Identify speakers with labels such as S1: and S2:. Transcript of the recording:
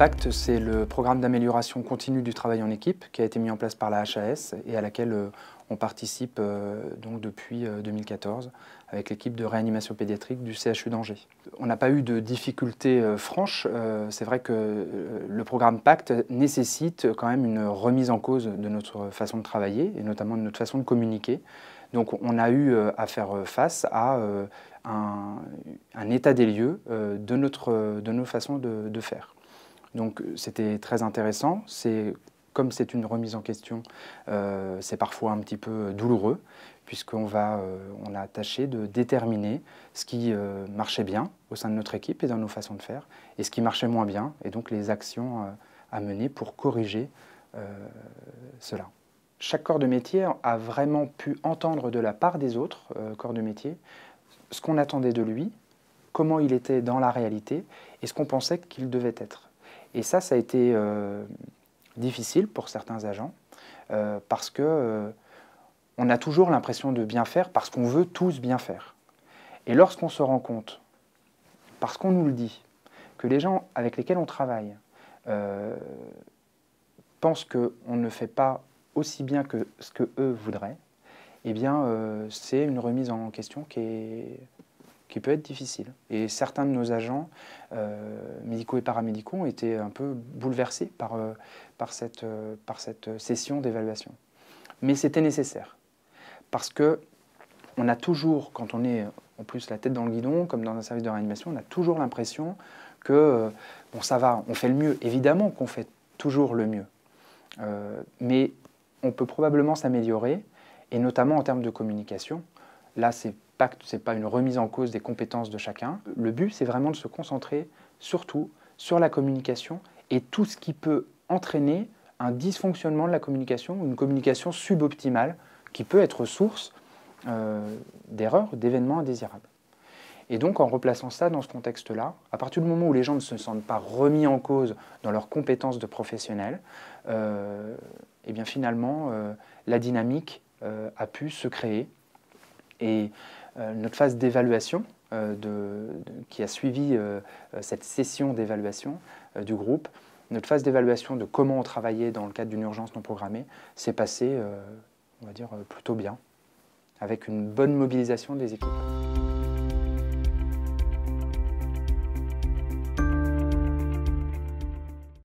S1: PACT, c'est le programme d'amélioration continue du travail en équipe qui a été mis en place par la HAS et à laquelle on participe donc depuis 2014 avec l'équipe de réanimation pédiatrique du CHU d'Angers. On n'a pas eu de difficultés franches. C'est vrai que le programme PACT nécessite quand même une remise en cause de notre façon de travailler et notamment de notre façon de communiquer. Donc on a eu à faire face à un état des lieux de nos façons de faire. Donc c'était très intéressant. Comme c'est une remise en question, c'est parfois un petit peu douloureux, puisqu'on a tâché de déterminer ce qui marchait bien au sein de notre équipe et dans nos façons de faire, et ce qui marchait moins bien, et donc les actions à mener pour corriger cela. Chaque corps de métier a vraiment pu entendre de la part des autres corps de métier ce qu'on attendait de lui, comment il était dans la réalité, et ce qu'on pensait qu'il devait être. Et ça a été difficile pour certains agents, parce que on a toujours l'impression de bien faire, parce qu'on veut tous bien faire. Et lorsqu'on se rend compte, parce qu'on nous le dit, que les gens avec lesquels on travaille pensent qu'on ne fait pas aussi bien que ce qu'eux voudraient, eh bien c'est une remise en question qui peut être difficile. Et certains de nos agents médicaux et paramédicaux ont été un peu bouleversés par cette session d'évaluation. Mais c'était nécessaire, parce qu'on a toujours, quand on est en plus la tête dans le guidon, comme dans un service de réanimation, on a toujours l'impression que, bon ça va, on fait le mieux. Évidemment qu'on fait toujours le mieux. Mais on peut probablement s'améliorer, et notamment en termes de communication. Là, ce n'est pas une remise en cause des compétences de chacun. Le but, c'est vraiment de se concentrer surtout sur la communication et tout ce qui peut entraîner un dysfonctionnement de la communication, une communication suboptimale qui peut être source d'erreurs, d'événements indésirables. Et donc, en replaçant ça dans ce contexte-là, à partir du moment où les gens ne se sentent pas remis en cause dans leurs compétences de professionnels, et bien finalement, la dynamique a pu se créer. Et notre phase d'évaluation qui a suivi cette session d'évaluation du groupe, notre phase d'évaluation de comment on travaillait dans le cadre d'une urgence non programmée, s'est passée, on va dire, plutôt bien, avec une bonne mobilisation des équipes.